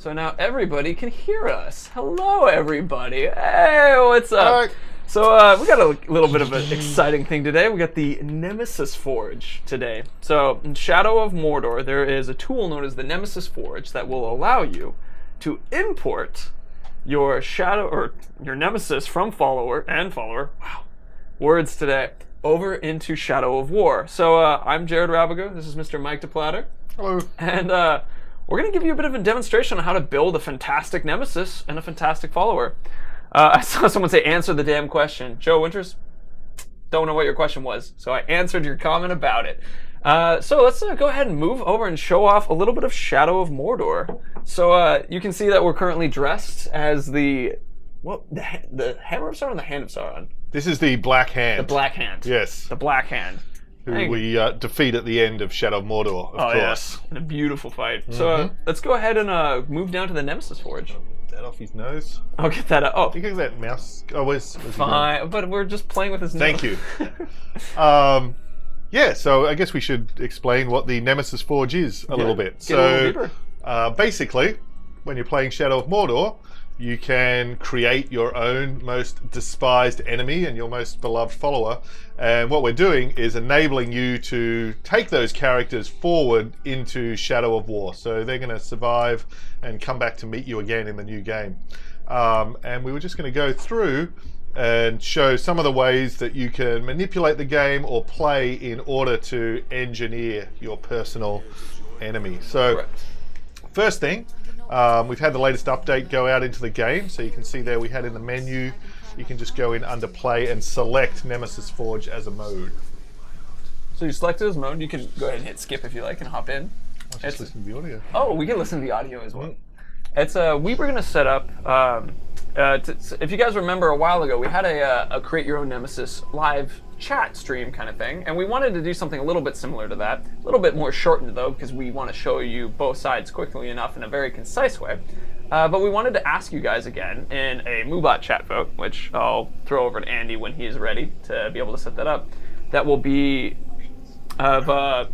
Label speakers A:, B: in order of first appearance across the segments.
A: So now everybody can hear us. Hello, everybody. Hey, what's up?
B: Hi.
A: So we got a little bit of an exciting thing today. We got the Nemesis Forge today. So in Shadow of Mordor, there is a tool known as the Nemesis Forge that will allow you to import your shadow or your nemesis from follower, wow, words today, over into Shadow of War. So I'm Jared Rabigo. This is Mr. Mike DePlatter.
B: Hello.
A: And we're going to give you a bit of a demonstration on how to build a fantastic nemesis and a fantastic follower. I saw someone say, answer the damn question. Joe Winters, don't know what your question was, so I answered your comment about it. So let's go ahead and move over and show off a little bit of Shadow of Mordor. So you can see that we're currently dressed as the Hammer of Sauron or the Hand of Sauron?
B: This is the Black Hand.
A: The Black Hand.
B: Yes.
A: The Black Hand.
B: Who we defeat at the end of Shadow of Mordor, of course.
A: Yes. In a beautiful fight. Mm-hmm. So let's go ahead and move down to the Nemesis Forge.
B: That off his nose.
A: I'll get that out. Oh.
B: I think that mouse. Oh, where's
A: fine, but we're just playing with his nose.
B: Thank you. Yeah, so I guess we should explain what the Nemesis Forge is a little bit.
A: Get a little deeper.
B: Basically, when you're playing Shadow of Mordor, you can create your own most despised enemy and your most beloved follower. And what we're doing is enabling you to take those characters forward into Shadow of War. So they're going to survive and come back to meet you again in the new game. And we were just going to go through and show some of the ways that you can manipulate the game or play in order to engineer your personal enemy. So first thing, we've had the latest update go out into the game, so you can see there we had in the menu, you can just go in under play and select Nemesis Forge as a mode.
A: So you select it as mode, you can go ahead and hit skip if you like and hop in.
B: I'll just listen to the audio.
A: Oh, we can listen to the audio as well. It's we were going to set up, if you guys remember a while ago, we had a Create Your Own Nemesis live chat stream kind of thing, and we wanted to do something a little bit similar to that. A little bit more shortened though, because we want to show you both sides quickly enough in a very concise way. But we wanted to ask you guys again in a Moobot chat vote, which I'll throw over to Andy when he is ready to be able to set that up. That will be so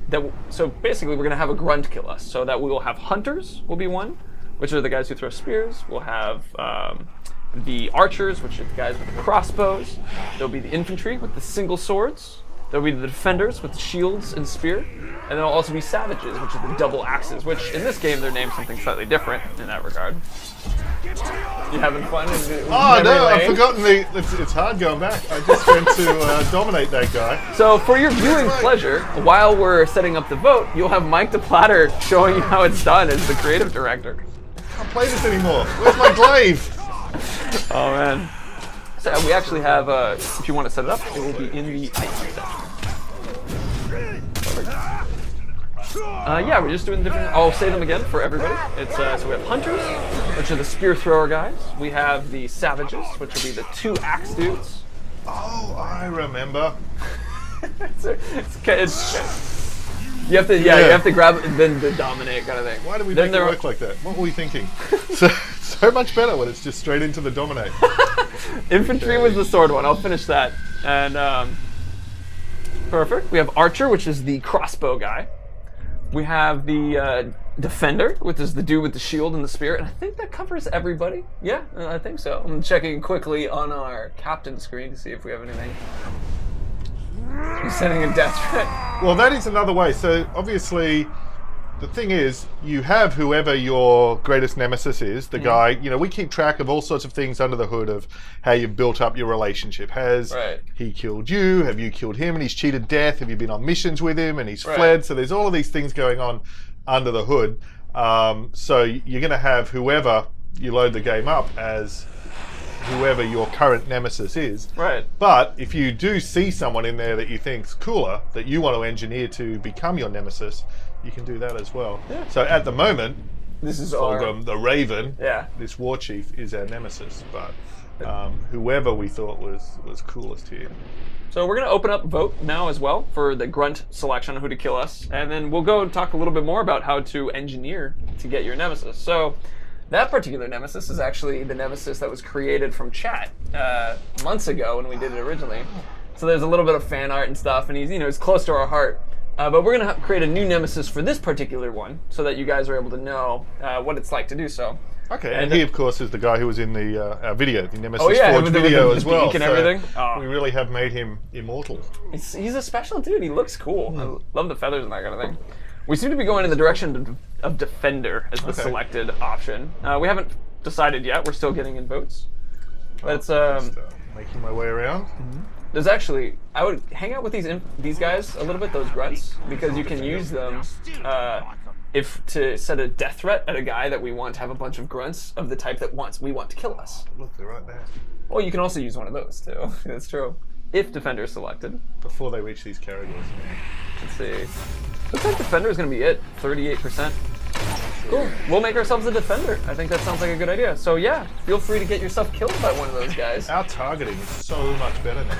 A: basically we're going to have a grunt kill us, so that we will have hunters will be one, which are the guys who throw spears. We'll have the archers, which are the guys with the crossbows. There'll be the infantry with the single swords. There'll be the defenders with the shields and spear. And there'll also be savages, which are the double axes, which in this game they're named something slightly different in that regard. You having fun?
B: Oh no, I've forgotten it's hard going back. I just went to dominate that guy.
A: So for your viewing pleasure, while we're setting up the vote, you'll have Mike DePlatter showing you how it's done as the creative director.
B: I can't play this anymore. Where's my glaive?
A: Oh man. So we actually have, if you want to set it up, it will be in the item section. Yeah, we're just doing different, I'll say them again for everybody. It's so we have hunters, which are the spear thrower guys. We have the savages, which will be the two axe dudes.
B: Oh, I remember.
A: You have to, you have to grab it and then dominate kind of thing.
B: Why do we make it work like that? What were we thinking? So much better when it's just straight into the dominate.
A: Infantry was the sword one. I'll finish that. And perfect. We have archer, which is the crossbow guy. We have the defender, which is the dude with the shield and the spear. And I think that covers everybody. Yeah, I think so. I'm checking quickly on our captain screen to see if we have anything. He's sending a death threat.
B: Well, that is another way. So obviously, the thing is, you have whoever your greatest nemesis is, the guy, we keep track of all sorts of things under the hood of how you've built up your relationship. Has he killed you? Have you killed him and he's cheated death? Have you been on missions with him and he's fled? So there's all of these things going on under the hood. So you're going to have whoever you load the game up as whoever your current nemesis is.
A: Right.
B: But if you do see someone in there that you think's cooler, that you want to engineer to become your nemesis, you can do that as well. Yeah. So at the moment,
A: this is
B: Fulgrim the Raven.
A: Yeah.
B: This war chief is our nemesis, but whoever we thought was coolest here.
A: So we're going to open up a vote now as well for the grunt selection on who to kill us, and then we'll go and talk a little bit more about how to engineer to get your nemesis. So that particular nemesis is actually the nemesis that was created from chat months ago when we did it originally. So there's a little bit of fan art and stuff, and he's close to our heart. But we're going to create a new Nemesis for this particular one so that you guys are able to know what it's like to do so.
B: Okay, and he, of course, is the guy who was in the our video, the Nemesis
A: Forge
B: Forge video
A: with
B: as
A: the
B: well.
A: beak and
B: so
A: everything.
B: we really have made him immortal.
A: He's a special dude. He looks cool. I love the feathers and that kind of thing. We seem to be going in the direction of Defender as the selected option. We haven't decided yet. We're still getting in votes. But it's
B: Just, making my way around.
A: there's actually I would hang out with these guys a little bit, those grunts, because you can use them if to set a death threat at a guy that we want to have a bunch of grunts of the type that we want to kill us.
B: Look, they're right there.
A: Well, you can also use one of those too. That's true. If Defender is selected.
B: Before they reach these corridors.
A: Let's see. Looks like Defender is going to be it. 38%. Cool. We'll make ourselves a Defender. I think that sounds like a good idea. So yeah, feel free to get yourself killed by one of those guys.
B: Our targeting is so much better now.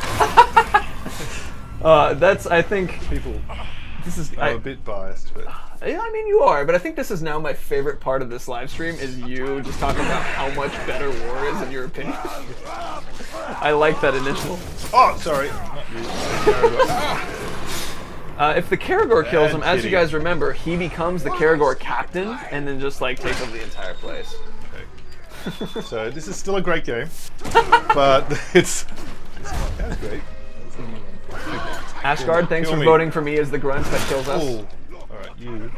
A: I think
B: People.
A: this is.
B: I'm a bit biased, but
A: I mean, you are, but I think this is now my favorite part of this live stream is you just talking about how much better war is in your opinion. I like that initial.
B: oh, sorry. Not you.
A: If the Karagor kills him, as you
B: Kitty.
A: guys remember, he becomes the Karagor captain and then just like takes over the entire place.
B: Okay. So this is still a great game, but it's not as great.
A: Ashgard, thanks
B: Kill
A: for
B: me.
A: voting for me as the grunt that kills us.
B: Oh, all right, you.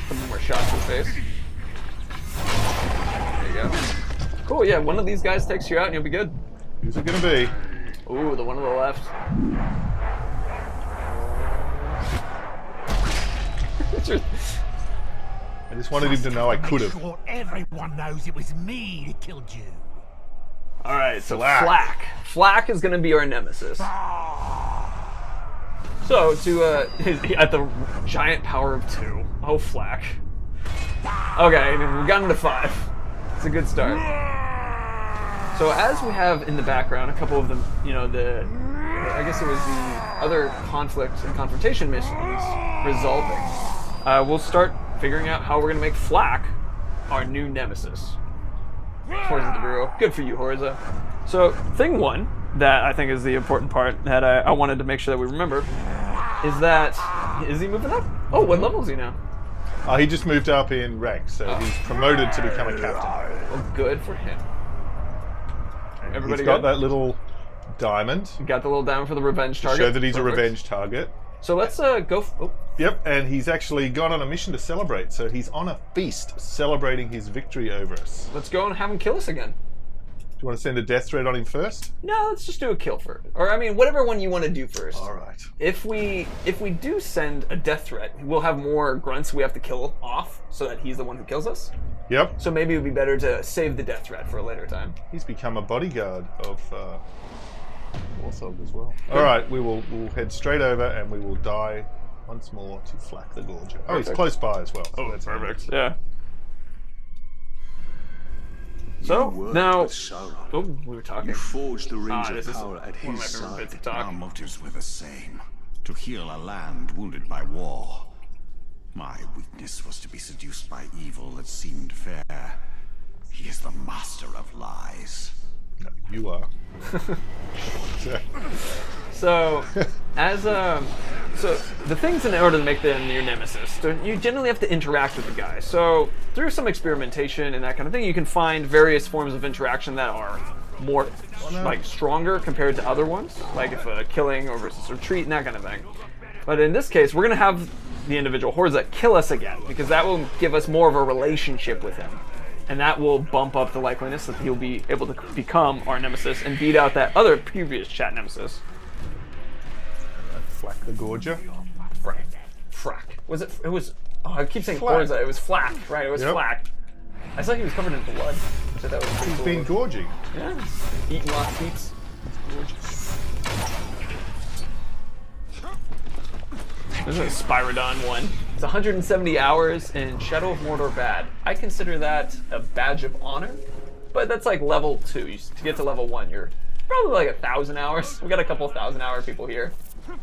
A: Some more shots in the face. There you go. Cool, yeah, one of these guys takes you out and you'll be good.
B: Who's it gonna be?
A: Ooh, the one on the left.
B: I just wanted him to know I could have.
C: Sure, everyone knows it was me that killed you.
A: Alright, so
B: Flak.
A: Flak. Flak is going to be our nemesis. So, at the giant power of 2. Oh, Flak. Okay, we've gotten to 5. It's a good start. So, as we have in the background, a couple of them, I guess it was the other conflict and confrontation missions resolving. We'll start figuring out how we're going to make Flak our new nemesis. Horza the Bureau. Good for you, Horza. So, thing 1 that I think is the important part that I wanted to make sure that we remember is that... Is he moving up? Oh, what level is he now?
B: He just moved up in rank, so he's promoted to become a captain.
A: Well, good for him.
B: And
A: Everybody
B: he's got
A: good?
B: that little diamond
A: You got the little diamond for the revenge
B: to
A: target.
B: show that he's
A: Perfect.
B: a revenge target.
A: So let's go... Oh,
B: Yep, and he's actually gone on a mission to celebrate, so he's on a feast celebrating his victory over us.
A: let's go and have him kill us again.
B: Do you want to send a death threat on him first?
A: No, let's just do a kill first. Or, I mean, whatever one you want to do first.
B: All right.
A: If we do send a death threat, we'll have more grunts we have to kill off so that he's the one who kills us.
B: Yep.
A: So maybe it would be better to save the death threat for a later time.
B: He's become a bodyguard of Warthog as well. All right, we'll head straight over and we will die once more to Flak the Gorger. Oh, he's
A: Perfect.
B: close by as well. So that's
A: perfect. Yeah. So now, oh, we were talking.
D: You forged the rings
A: this
D: of
A: is
D: power at
A: one of my
D: his
A: favorite
D: side.
A: bits of talk.
D: Our motives were the same: to heal a land wounded by war. My weakness was to be seduced by evil that seemed fair. He is the master of lies.
B: No, you are.
A: So, so the things in order to make them your nemesis, so you generally have to interact with the guy. So through some experimentation and that kind of thing, you can find various forms of interaction that are more like stronger compared to other ones, like if a killing or versus retreat and that kind of thing. But in this case, we're gonna have the individual hordes kill us again because that will give us more of a relationship with him. And that will bump up the likeliness that he'll be able to become our nemesis and beat out that other previous chat nemesis.
B: Flak the Gorger.
A: Frack. Was it? It was. Oh, I keep saying
B: Flak.
A: Forza. It was Flak, right? It was
B: Yep.
A: Flak. I saw he was covered in blood. So that was pretty
B: He's
A: cool.
B: been gorging.
A: Yeah, eating lots of beats. This is a Spyrodon one. It's 170 hours in Shadow of Mordor Bad. I consider that a badge of honor, but that's like level 2. To get to level 1, you're probably like 1,000 hours. We got a couple 1,000-hour people here.
C: I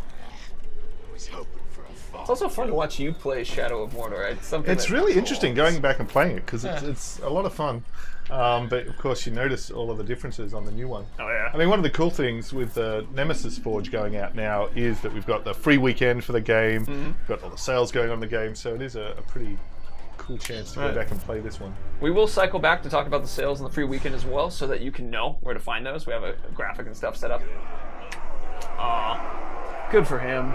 C: was hoping for a
A: It's also fun to watch you play Shadow of Mordor. It's something.
B: It's really interesting going back and playing it because it's a lot of fun. But of course, you notice all of the differences on the new one.
A: Oh yeah.
B: I mean, one of the cool things with the Nemesis Forge going out now is that we've got the free weekend for the game. We've got all the sales going on in the game, so it is a pretty cool chance to go back and play this one.
A: We will cycle back to talk about the sales and the free weekend as well, so that you can know where to find those. We have a graphic and stuff set up. Aw, good for him.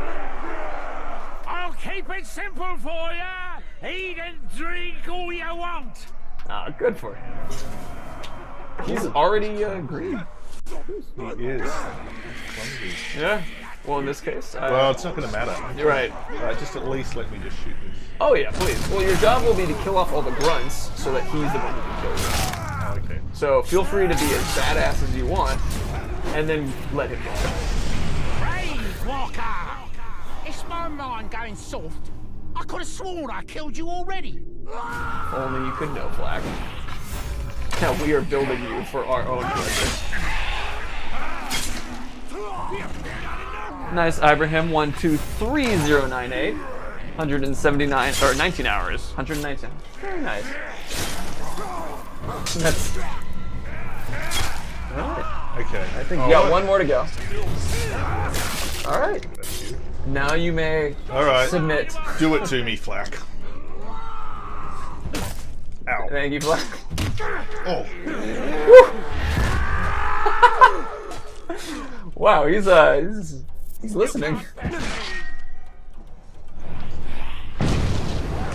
C: I'll keep it simple for ya. Eat and drink all you want.
A: Ah, good for him. He's already agreed.
B: He is.
A: Yeah. Well, in this case,
B: Well, it's not going to matter.
A: you're right.
B: Just at least let me just shoot this.
A: Oh yeah, please. Well, your job will be to kill off all the grunts, so that he's the one who can kill them.
B: Okay.
A: So feel free to be as badass as you want, and then let him go.
C: Brave Walker. It's my mind going soft. I could have sworn I killed you already.
A: Only you could know, Flag. Now we are building you for our own pleasure. Nice, Ibrahim. 123098. 179 or 19 hours. 119. Very nice. That's. All right.
B: Okay.
A: I think you got one more to go. All right. Now you may submit.
B: Do it to me, Flack. Ow.
A: Thank you, Flag.
B: Oh.
A: Wow, he's listening.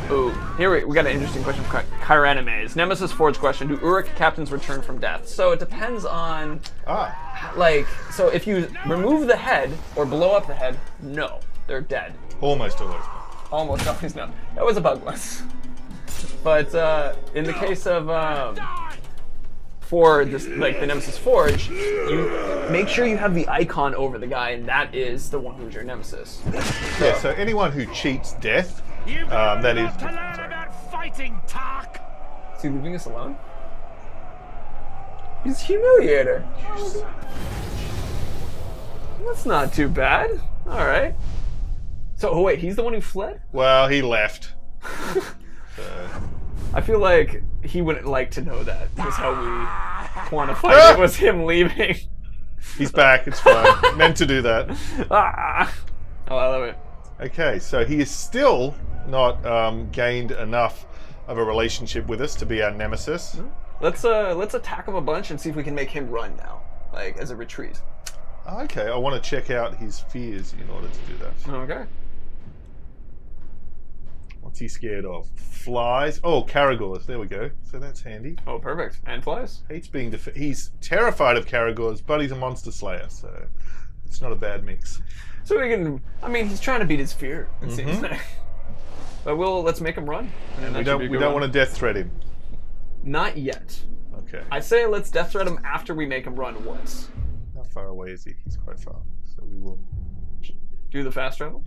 A: Ooh, here we got an interesting question from Kyranimes. Nemesis Forge question: do Uruk captains return from death? So it depends on, so if you remove the head or blow up the head, no, they're dead.
B: Almost always.
A: Almost always no. That was a bug less. But in the case of for this, like the Nemesis Forge, you make sure you have the icon over the guy, and that is the one who's your nemesis.
B: Yeah. So anyone who cheats death, that is.
C: To learn about fighting, Tark.
A: Is he leaving us alone? He's a humiliator. That's not too bad. All right. So, oh wait, he's the one who fled?
B: Well, he left.
A: I feel like he wouldn't like to know that. That's how we quantified it was him leaving.
B: He's back. It's fine. Meant to do that.
A: Ah. Oh, I love it.
B: Okay, so he is still not gained enough of a relationship with us to be our nemesis.
A: Let's attack him a bunch and see if we can make him run now, like as a retreat.
B: Okay, I want to check out his fears in order to do that.
A: Okay.
B: What's he scared of? Flies. Oh, Caragors. There we go. So that's handy.
A: Oh, perfect. And flies.
B: Hates being he's terrified of Caragors, but he's a monster slayer, so it's not a bad mix.
A: So we can. I mean, he's trying to beat his fear. It seems like. But let's make him run.
B: And we don't want to death threat him.
A: Not yet.
B: Okay.
A: I say let's death threat him after we make him run once.
B: How far away is he? He's quite far. So we will
A: do the fast travel.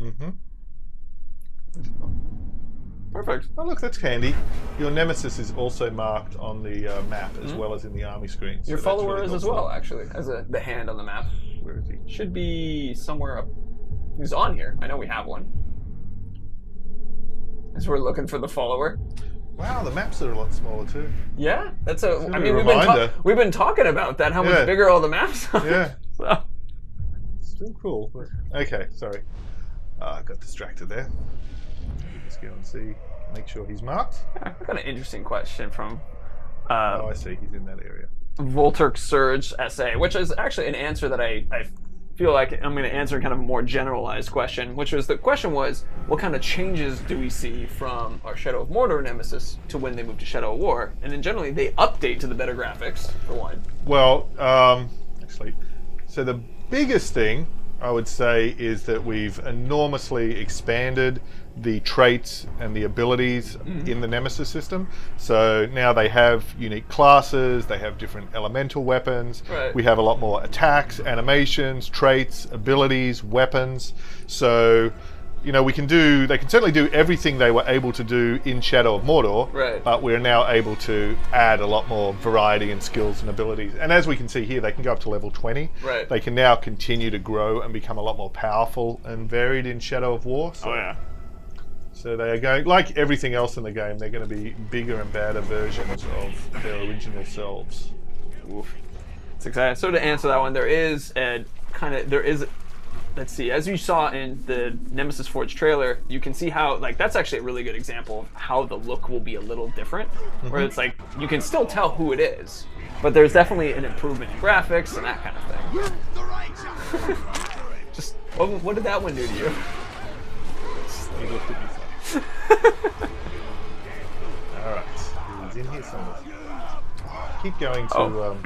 A: Perfect.
B: Oh look, that's handy. Your nemesis is also marked on the map as well as in the army screen. So
A: your follower
B: really
A: is as well, actually, as the hand on the map.
B: Where is he?
A: Should be somewhere up. He's on here. I know we have one. As we're looking for the follower.
B: Wow, the maps are a lot smaller too.
A: Yeah, that's a. I mean,
B: reminder.
A: we've been talking about that. How much bigger all the maps are.
B: Yeah.
A: So.
B: Still cool. Okay, sorry. I got distracted there. Let's go and see. Make sure he's marked.
A: Yeah, I've got an interesting question from.
B: Oh, I see. He's in that area.
A: Volturk Surge essay, which is actually an answer that I feel like I'm going to answer kind of a more generalized question, which was the question was, what kind of changes do we see from our Shadow of Mordor nemesis to when they move to Shadow of War? And then generally they update to the better graphics, for one.
B: Well, actually, so the biggest thing I would say is that we've enormously expanded the traits and the abilities in the Nemesis system. So now they have unique classes, they have different elemental weapons, we have a lot more attacks, animations, traits, abilities, weapons. So, you know, they can certainly do everything they were able to do in Shadow of Mordor, but we're now able to add a lot more variety and skills and abilities. And as we can see here, they can go up to level 20. They can now continue to grow and become a lot more powerful and varied in Shadow of War. So So they are going, like everything else in the game, they're going to be bigger and badder versions of their original selves.
A: Oof. It's exciting. So to answer that one, there is let's see, as you saw in the Nemesis Forge trailer, you can see how, like, that's actually a really good example of how the look will be a little different, where it's like, you can still tell who it is, but there's definitely an improvement in graphics and that kind of thing. Just, what did that one do to you?
B: He looked at me funny. Alright, he's in here somewhere. Keep going to...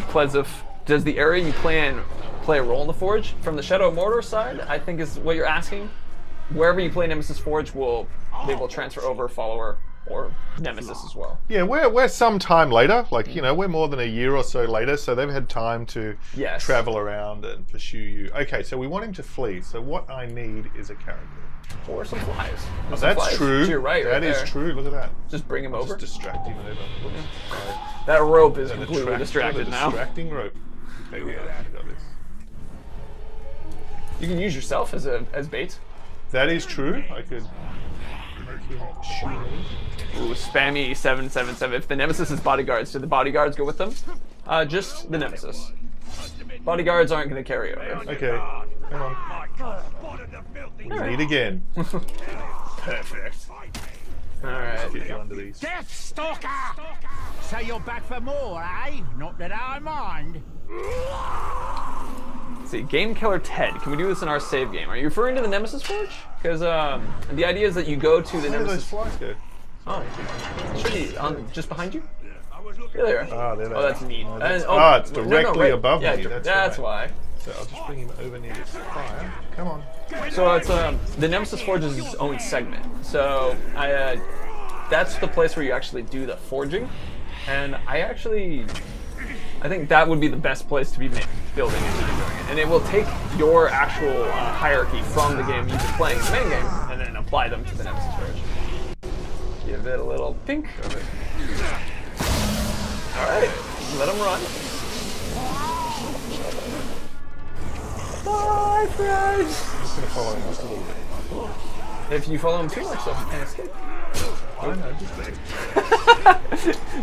A: Pleasant. Does the area you play in play a role in the Forge? From the Shadow of Mordor side, I think is what you're asking. Wherever you play Nemesis Forge, they will transfer over Follower or Nemesis as well.
B: Yeah, we're some time later. Like, you know, we're more than a year or so later, so they've had time to travel around and pursue you. Okay, so we want him to flee. So what I need is a character.
A: Or some flies.
B: Oh, that's true.
A: To your right,
B: That is true. Look at that.
A: Just bring him over.
B: Just distract him over. Whoops. Sorry.
A: That rope is completely distracted now.
B: Distracting rope. Okay, we got this.
A: You can use yourself as bait.
B: That is true. I could make him shoot me.
A: Ooh, spammy 777. If the Nemesis is bodyguards, do the bodyguards go with them? Just the Nemesis. Bodyguards aren't going to carry over.
B: Okay, come on. We meet again. Perfect.
A: Alright.
B: Get you under these.
C: Death Stalker! So you're back for more, eh? Not that I mind.
A: Let's see, Game Killer Ted. Can we do this in our save game? Are you referring to the Nemesis Forge? Because the idea is that you go to the
B: Where do those
A: Nemesis.
B: flies go?
A: Oh, should be just behind you. Yeah, there.
B: Ah, there they
A: Oh, that's
B: are.
A: neat.
B: It's directly
A: right.
B: above
A: yeah,
B: me.
A: That's
B: right.
A: why.
B: So I'll just bring him over near this fire. Come on.
A: So it's the Nemesis Forge is its own segment. So that's the place where you actually do the forging, and I think that would be the best place to be building it and doing it. And it will take your actual hierarchy from the game you've been playing, the main game, and then apply them to the Nemesis Forge. Give it a little pink. All right, let him run. Bye, friends.
B: Just gonna follow him just a little bit.
A: If you follow him too much, though, he can't escape.
B: I know, just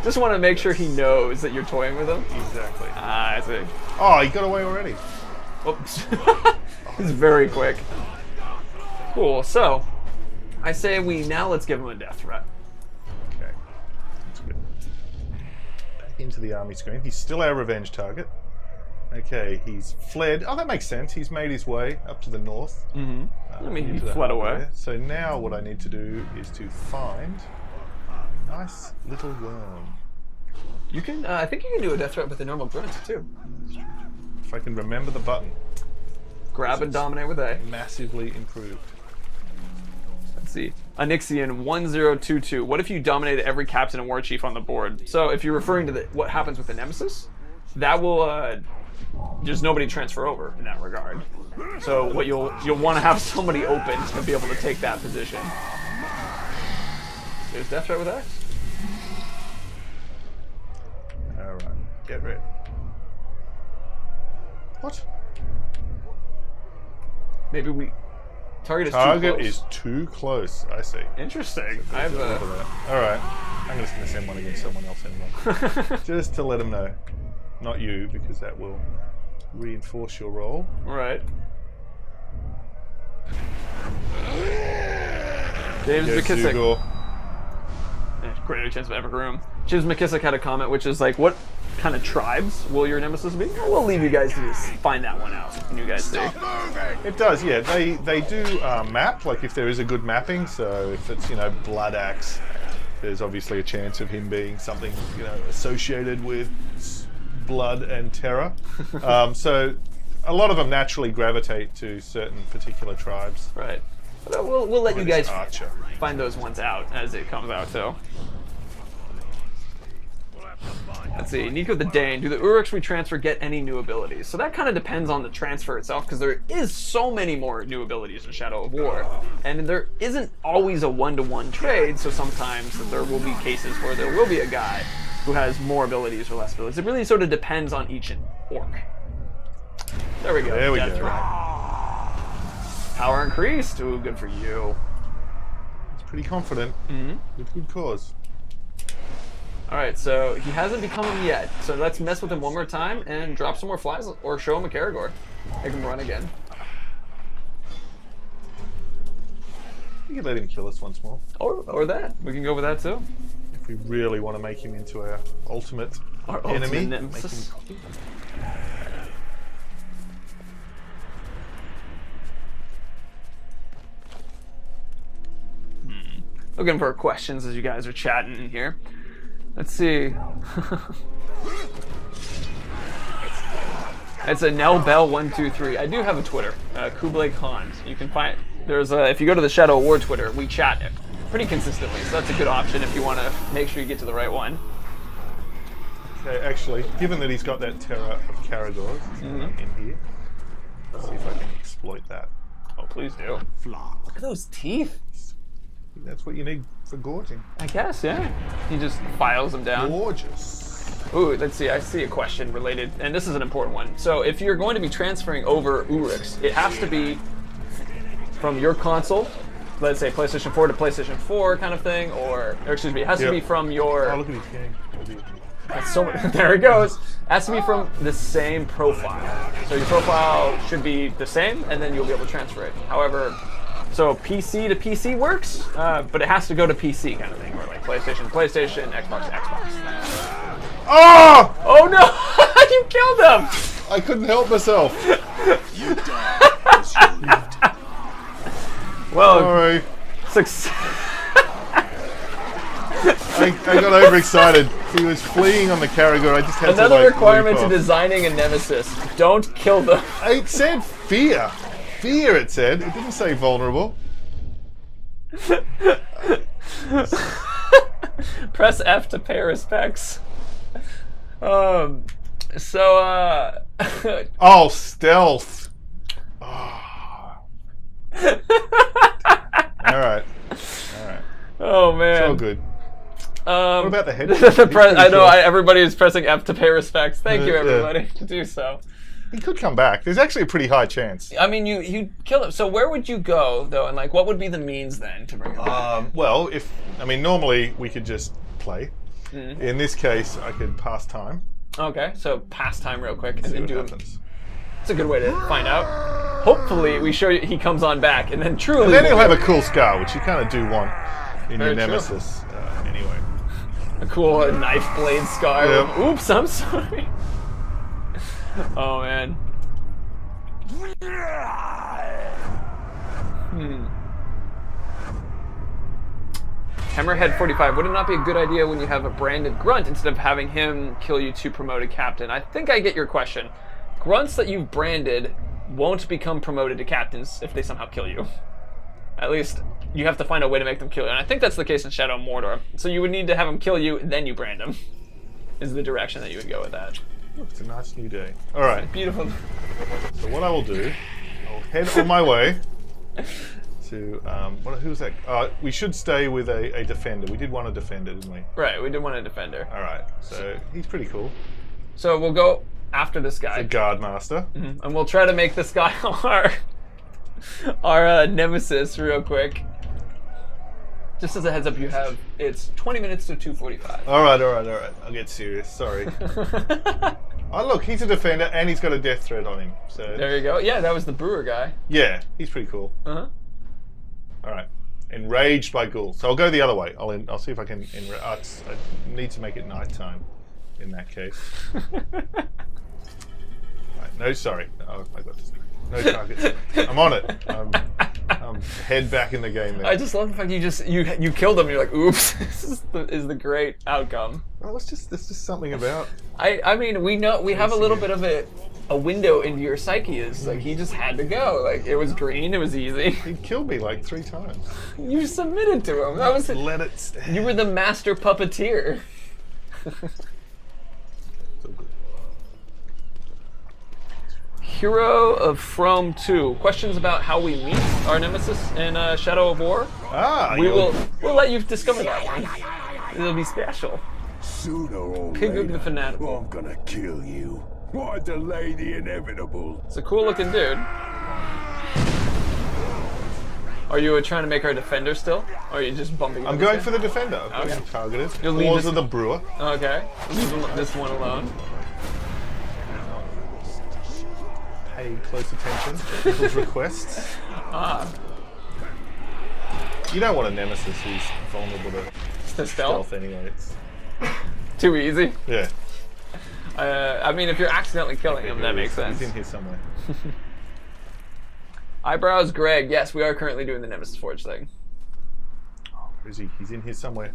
A: Just want to make sure he knows that you're toying with him.
B: exactly.
A: Ah, I see.
B: Oh, he got away already.
A: Oops. He's very quick. Cool. So, I say let's give him a death threat.
B: Okay, that's good. Back into the army screen. He's still our revenge target. Okay, he's fled. Oh, that makes sense. He's made his way up to the north.
A: Mm-hmm. I mean, he
B: into the
A: fled
B: harbor
A: away.
B: there. So now what I need to do is to find a nice little worm.
A: You can. I think you can do a death threat with the normal grunt too.
B: If I can remember the button.
A: Grab and dominate with A.
B: Massively improved.
A: Let's see. Onyxian 1022. What if you dominated every captain and war chief on the board? So if you're referring to what happens with the Nemesis, that will there's nobody transfer over in that regard. So what you'll want to have somebody open to be able to take that position. There's death threat with X.
B: All right, get ready. What?
A: Maybe we target
B: is too close. I see.
A: Interesting. I have
B: All right, I'm just going to send one against someone else anyway, just to let them know. Not you, because that will reinforce your role.
A: Right. James
B: Yes,
A: McKissick.
B: Hugo.
A: Greater chance of epic room. James McKissick had a comment which is like, what kind of tribes will your Nemesis be? We'll leave you guys to just find that one out. And you guys see.
B: It does, yeah. They do map, like if there is a good mapping. So if it's, Blood Axe, there's obviously a chance of him being something, associated with blood and terror. So a lot of them naturally gravitate to certain particular tribes.
A: Right. But we'll let you guys
B: Archer.
A: find those ones out as it comes out, though. Let's see. Nico the Dane. Do the Uruks we transfer get any new abilities? So that kind of depends on the transfer itself, because there is so many more new abilities in Shadow of War. And there isn't always a one-to-one trade, so sometimes there will be cases where there will be a guy who has more abilities or less abilities. It really sort of depends on each orc. There we go.
B: There we
A: Death
B: go.
A: threat. Power increased. Ooh, good for you.
B: pretty confident. With good cause.
A: Alright, so he hasn't become him yet. So let's mess with him one more time and drop some more flies or show him a Caragor. Make him run again.
B: We could let him kill us once more.
A: Or that. We can go with that too.
B: If we really want to make him into our ultimate
A: Our
B: enemy.
A: ultimate nemesis. Looking for questions as you guys are chatting in here. Let's see. It's a Nelbell123. I do have a Twitter, Kublai Khan. You can find there's if you go to the Shadow War Twitter, we chat pretty consistently, so that's a good option if you want to make sure you get to the right one.
B: Okay, actually, given that he's got that terror of Caragors in here, let's see if I can exploit that.
A: Oh, please do.
D: Flock.
A: Look at those teeth.
B: That's what you need for gorging.
A: I guess, yeah. He just files them down.
B: Gorgeous.
A: Ooh, let's see. I see a question related, and this is an important one. So, if you're going to be transferring over Urix, it has to be from your console, let's say PlayStation 4 to PlayStation 4 kind of thing, or excuse me, it has to be from your.
B: Oh, look at his game.
A: That's so there it goes. It has to be from the same profile. So your profile should be the same, and then you'll be able to transfer it. However, so PC to PC works, but it has to go to PC kind of thing, or like PlayStation, Xbox.
B: Oh!
A: Oh no! You killed him!
B: I couldn't help myself.
D: You died as you lived.
A: Well,
B: Sorry.
A: success.
B: I got overexcited. He was fleeing on the Caragor. I just had
A: Another
B: to, like,
A: requirement
B: leap
A: to
B: off.
A: designing a nemesis: don't kill them.
B: It said fear. Fear, it said. It didn't say vulnerable.
A: Press F to pay respects. So,
B: Oh, stealth. Oh. Alright.
A: oh man.
B: So good. What about the head?
A: I know everybody is pressing F to pay respects. Thank you,
B: Yeah.
A: everybody, to do so.
B: He could come back. There's actually a pretty high chance.
A: I mean, you kill him. So where would you go though, and like, what would be the means then to bring him back?
B: Well, normally we could just play. In this case, I could pass time.
A: Okay, so pass time real quick and
B: See
A: then
B: what
A: do him.
B: happens.
A: It's a good way to find out. Hopefully, we show you he comes on back, and then truly.
B: And then he'll have a cool scar, which you kind of do want in
A: Very
B: your
A: true.
B: nemesis. Anyway.
A: A cool knife blade scar.
B: Yep.
A: Oops, I'm sorry. Oh man. Hammerhead 45. Would it not be a good idea when you have a branded grunt instead of having him kill you to promote a captain? I think I get your question. Grunts that you've branded won't become promoted to captains if they somehow kill you. At least you have to find a way to make them kill you. And I think that's the case in Shadow of Mordor. So you would need to have him kill you, then you brand him. Is the direction that you would go with that.
B: It's a nice new day. All right.
A: Beautiful.
B: So what I will do, I'll head on my way to who's that? We should stay with a defender. We did want a defender, didn't we?
A: Right, we did want a defender.
B: All right. So he's pretty cool.
A: So we'll go after this guy.
B: A guard master.
A: And we'll try to make this guy our nemesis real quick. Just as a heads up, it's 20 minutes to 2:45.
B: All right. I'll get serious. Sorry. Oh look, he's a defender and he's got a death threat on him. So
A: There you go. Yeah, that was the brewer guy.
B: yeah, he's pretty cool.
A: Uh-huh.
B: All right. Enraged by ghouls. So I'll go the other way. I'll see if I can. I need to make it nighttime. In that case. Right, no, sorry. Oh, I got this. No targets. I'm on it. I'm head back in the game there.
A: I just love the fact you killed him and you're like, oops, this is the great outcome.
B: Well, it's just something about.
A: I mean, we have a little bit of a window into your psyche. Is like he just had to go. Like it was green, it was easy.
B: He killed me like 3 times.
A: You submitted to him. That was it.
B: Let it stay.
A: You were the master puppeteer.
B: So good.
A: Hero of From 2. Questions about how we meet our nemesis in Shadow of War? We'll let you discover that one. It'll be special.
E: Sooner or
A: King of
E: later,
A: the Fanatical.
E: I'm gonna kill you. Why delay the inevitable?
A: It's a cool looking dude. Are you trying to make her a defender still? Or are you just bumping
B: I'm
A: into
B: going
A: this
B: for the defender. I'm
A: Okay.
B: being targeted.
A: You'll leave
B: Paws
A: this-
B: of the brewer.
A: guy? Okay. Leave this one alone.
B: Pay close attention to people's requests. You don't want a nemesis who's vulnerable to
A: To
B: stealth anyway. It's,
A: Too easy.
B: yeah.
A: I mean, if you're accidentally killing him, that makes sense.
B: He's in here somewhere.
A: Eyebrows, Greg. Yes, we are currently doing the Nemesis Forge thing.
B: Where is he? He's in here somewhere.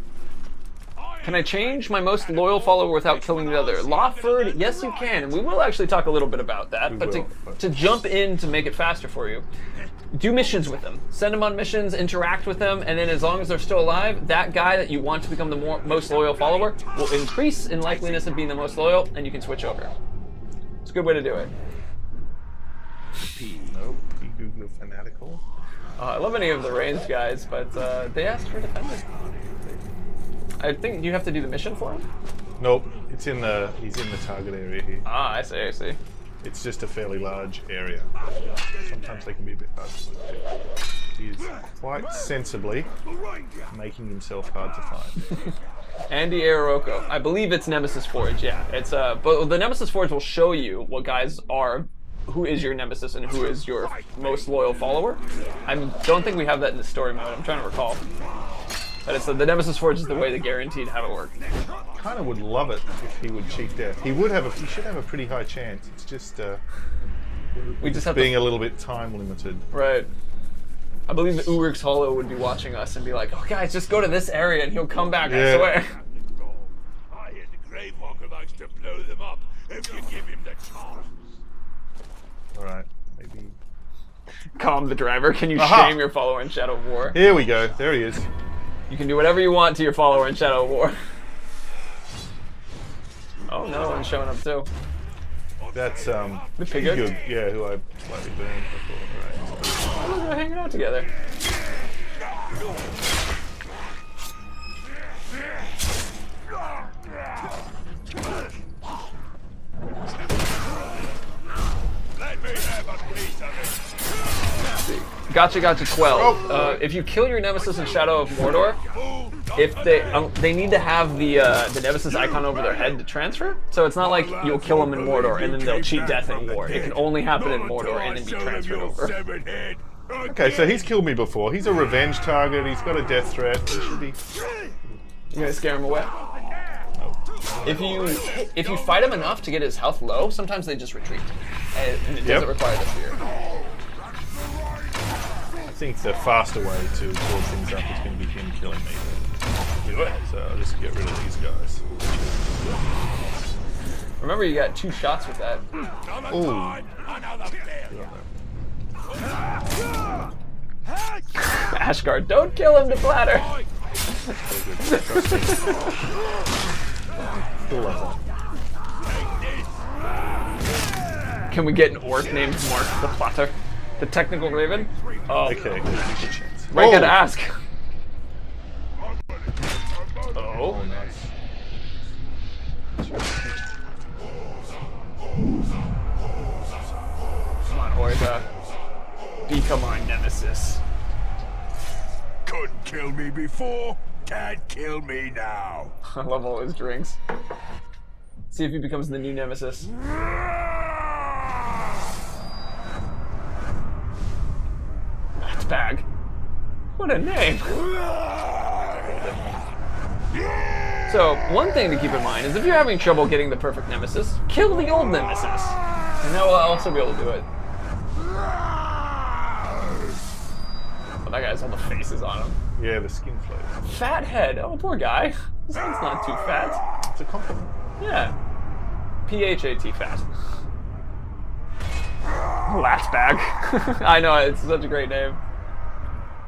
A: Can I change my most loyal follower without killing the other? Lawford, yes you can, and we will actually talk a little bit about that,
B: We
A: but
B: will,
A: to,
B: but-
A: to jump in to make it faster for you, do missions with them. Send them on missions, interact with them, and then as long as they're still alive, that guy that you want to become the most loyal follower will increase in likeliness of being the most loyal, and you can switch over. It's a good way to do it.
B: Nope. You Google fanatical.
A: I love any of the ranged guys, but they asked for defender. I think you have to do the mission for him?
B: Nope. It's in the. He's in the target area here.
A: Ah, I see, I see.
B: It's just a fairly large area. Sometimes they can be a bit hard to look. He is quite sensibly making himself hard to find.
A: Andy Aoroko. I believe it's Nemesis Forge, yeah. It's but the Nemesis Forge will show you what guys are, who is your nemesis and who is your most loyal follower. I don't think we have that in the story mode. I'm trying to recall. But it's the Nemesis Forge is the way they guaranteed have it work.
B: Kind of would love it if he would cheat death. He would have. He should have a pretty high chance. It's just
A: We just have
B: being
A: to,
B: a little bit time limited.
A: right. I believe the Urik's Hollow would be watching us and be like, "Oh guys, just go to this area and he'll come back."
B: Yeah.
A: I swear.
E: I hear the Gravewalker likes to blow them up if you give him the chance.
B: All right. Maybe.
A: Calm the driver. Can you
B: Aha!
A: shame your follower in Shadow of War?
B: Here we go. There he is.
A: You can do whatever you want to your follower in Shadow of War. Oh, another one's showing up too.
B: That's
A: The Piggood?
B: Piggood, yeah, who I slightly burned before. Right.
A: Oh, look, they're hanging out together.
E: Let me have a piece of it.
A: Gotcha 12. If you kill your nemesis in Shadow of Mordor, if they need to have the nemesis icon over their head to transfer. So it's not like you'll kill them in Mordor and then they'll cheat death in War. It can only happen in Mordor and then be transferred over.
B: Okay, so he's killed me before. He's a revenge target. He's got a death threat. He should be.
A: You gonna scare him away? If you fight him enough to get his health low, sometimes they just retreat, and it doesn't require the fear.
B: I think the faster way to build things up is going to be him killing me. So I'll just get rid of these guys.
A: Remember, you got 2 shots with that.
B: Ooh.
A: Ashgard, don't kill him to platter.
B: Still love that.
A: Can we get an orc named Mark the Platter? The technical raven? Oh,
B: Okay, good chance.
A: right, gotta
B: Oh!
A: ask.
B: Oh,
A: Oh,
B: nice.
A: come on, Orga. Become our nemesis.
E: Couldn't kill me before, can't kill me now.
A: I love all his drinks. See if he becomes the new nemesis. Matt's bag. What a name. So, one thing to keep in mind is if you're having trouble getting the perfect nemesis, kill the old nemesis. And that will also be able to do it. Oh, that guy's all the faces on him.
B: Yeah, the skin flows.
A: Fat head. Oh, poor guy. This one's not too fat.
B: It's a compliment.
A: Yeah. PHAT fat. Lat bag. I know, it's such a great name.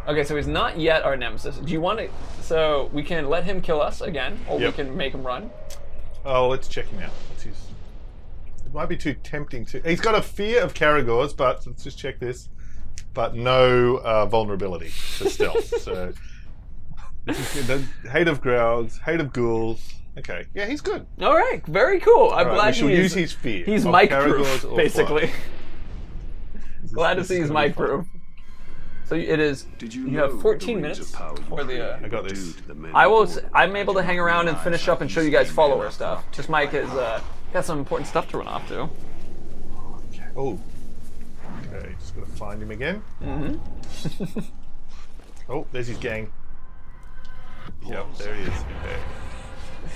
A: Okay, so he's not yet our nemesis. Do you want to... So, we can let him kill us again, or
B: Yep.
A: we can make him run.
B: Oh, let's check him out. What's his... It might be too tempting to... He's got a fear of Caragors, but let's just check this. But no vulnerability to stealth. So, the hate of Graugs, hate of ghouls. Okay, yeah, he's good.
A: All right, very cool. I'm
B: All right,
A: glad
B: we shall
A: he's
B: use his fear.
A: He's
B: of
A: mic
B: Caragors
A: proof,
B: or
A: basically.
B: flies.
A: Glad to
B: This
A: see
B: is
A: he's
B: gonna be
A: mic
B: fun.
A: proof. So it is.
F: Did you
A: You
F: know
A: have 14
F: the rings
A: minutes
F: of power you
A: for the.
B: I got
F: do
B: this.
F: to the men
A: I will.
F: aboard?
A: I'm able to hang around and finish up and show you guys follower stuff. Just Mike has got some important stuff to run off to.
B: Oh. Okay, just gotta find him again. Oh, there's his gang. Yep, there he is. Okay.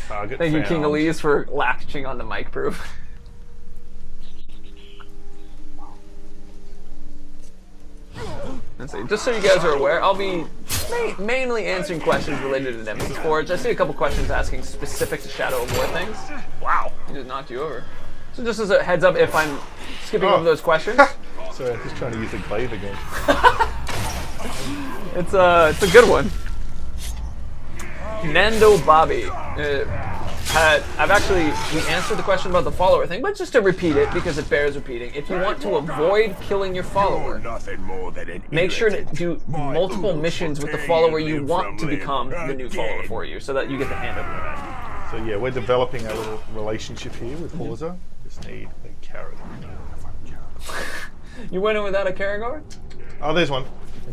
B: Target
A: Thank you,
B: found.
A: King Elise, for latching on the mic proof. Let's see. Just so you guys are aware, I'll be mainly answering questions related to Nemesis Forge. I see a couple questions asking specific to Shadow of War things. Wow, he just knocked you over. So just as a heads up, if I'm skipping over those questions,
B: Sorry, I'm just trying to use the glaive again.
A: it's a good one. Nando Bobby. We answered the question about the follower thing, but just to repeat it because it bears repeating. If you want to avoid killing your follower,
E: Nothing more than an
A: make sure to
E: irritant.
A: do
E: My
A: multiple
E: ooze
A: missions
E: will
A: with the
E: tear
A: follower
E: you
A: you
E: limb
A: want
E: from
A: to
E: limb
A: become the new follower
E: again.
A: for you, so that you get the hand over that.
B: So yeah, we're developing a little relationship here with Horza. Just need a carrot.
A: You went in without a Karagor?
B: Oh, there's one.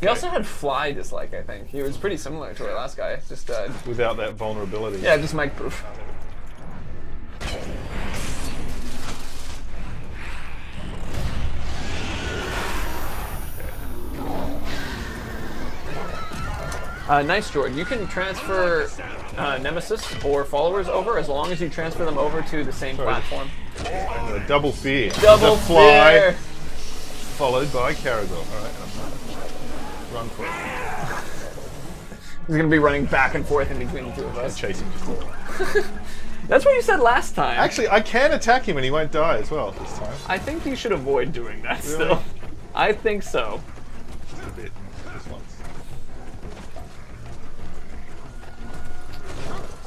A: He also had fly dislike, I think. He was pretty similar to our last guy. Just
B: Without that vulnerability.
A: yeah, just mic proof. Nice, Jordan. You can transfer Nemesis or followers over as long as you transfer them over to the same platform.
B: Double fear.
A: Double
B: the fly,
A: fear.
B: followed by Karagor. All right, run for it.
A: He's gonna be running back and forth in between the two of us.
B: Chase him.
A: That's what you said last time.
B: Actually, I can attack him and he won't die as well this time.
A: I think you should avoid doing that still. I think so.
B: Just a bit. Just once.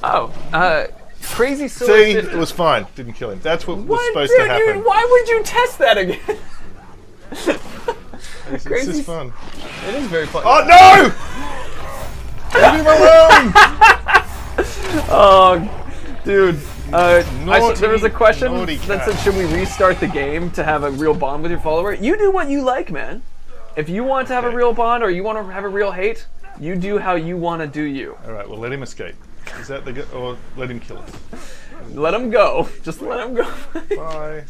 A: Oh, crazy silver.
B: See,
A: Sith-
B: it was fine. Didn't kill him. That's what was
A: What,
B: supposed
A: dude?
B: to happen.
A: Why would you test that again?
B: It's
A: crazy
B: just fun.
A: It is very fun.
B: Oh no! Leave him alone!
A: Oh, dude. There was a question
B: naughty
A: that
B: cat.
A: said, should we restart the game to have a real bond with your follower? You do what you like, man. If you want to have a real bond or you want to have a real hate, you do how you want to do you.
B: All right, well, let him escape. Is that the or let him kill us?
A: Let him go. Just let him go.
B: Bye.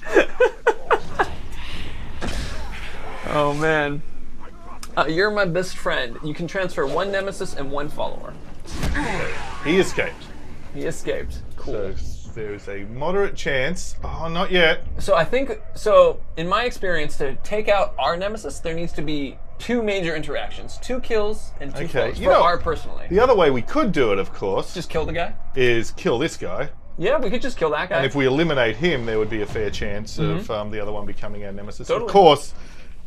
A: Oh, man. You're my best friend. You can transfer one Nemesis and one follower.
B: He escaped.
A: He escaped. Cool.
B: So there's a moderate chance. Oh, not yet.
A: So I think, in my experience, to take out our Nemesis, there needs to be 2 major interactions. 2 kills and 2
B: Okay,
A: foes.
B: you
A: For
B: know,
A: our personally.
B: The other way we could do it, of course,
A: Just kill the guy?
B: is kill this guy.
A: Yeah, we could just kill that guy.
B: And if we eliminate him, there would be a fair chance of the other one becoming our nemesis.
A: Totally.
B: Of course,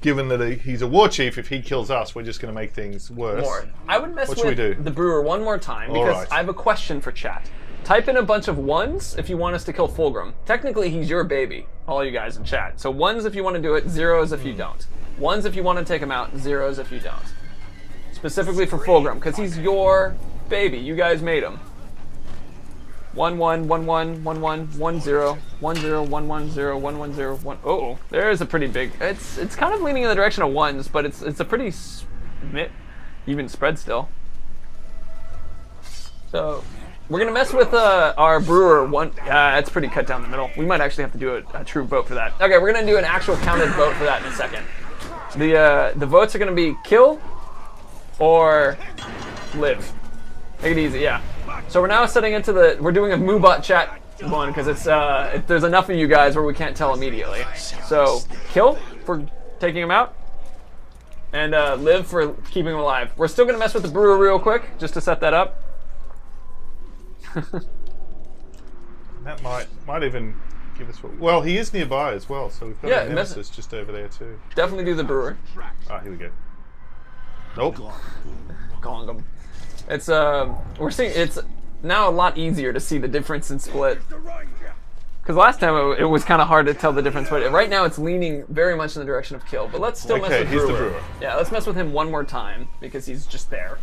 B: given that he's a war chief, if he kills us, we're just going to make things worse.
A: More. I would mess
B: What should we do?
A: with the brewer one more time because
B: Alright.
A: I have a question for chat. Type in a bunch of 1s if you want us to kill Fulgrim. Technically, he's your baby, all you guys in chat. So 1s if you want to do it, 0s if you don't. 1s if you want to take him out, 0s if you don't. Specifically for Fulgrim, because he's your baby. You guys made him. 1 1 1 1 1 1 1 0 1 0 1 1 0 1 1 0 1. Oh, there is a pretty big. It's kind of leaning in the direction of 1s, but it's a pretty even spread still. So we're gonna mess with our brewer one. It's pretty cut down the middle. We might actually have to do a true vote for that. Okay, we're gonna do an actual counted vote for that in a second. The votes are gonna be kill or live. Make it easy, yeah. So we're now setting into we're doing a Moobot chat one because there's enough of you guys where we can't tell immediately. So kill for taking him out, and live for keeping him alive. We're still gonna mess with the brewer real quick just to set that up.
B: That might even give us. Well, he is nearby as well, so we've got a nemesis just over there too.
A: Definitely do the brewer.
B: Ah, here we go. Nope.
A: Calling him. It's we're seeing it's now a lot easier to see the difference in split. Because last time it was kind of hard to tell the difference, but right now it's leaning very much in the direction of kill. But let's still mess with
B: he's
A: brewer.
B: the brewer.
A: Yeah, let's mess with him one more time because he's just there.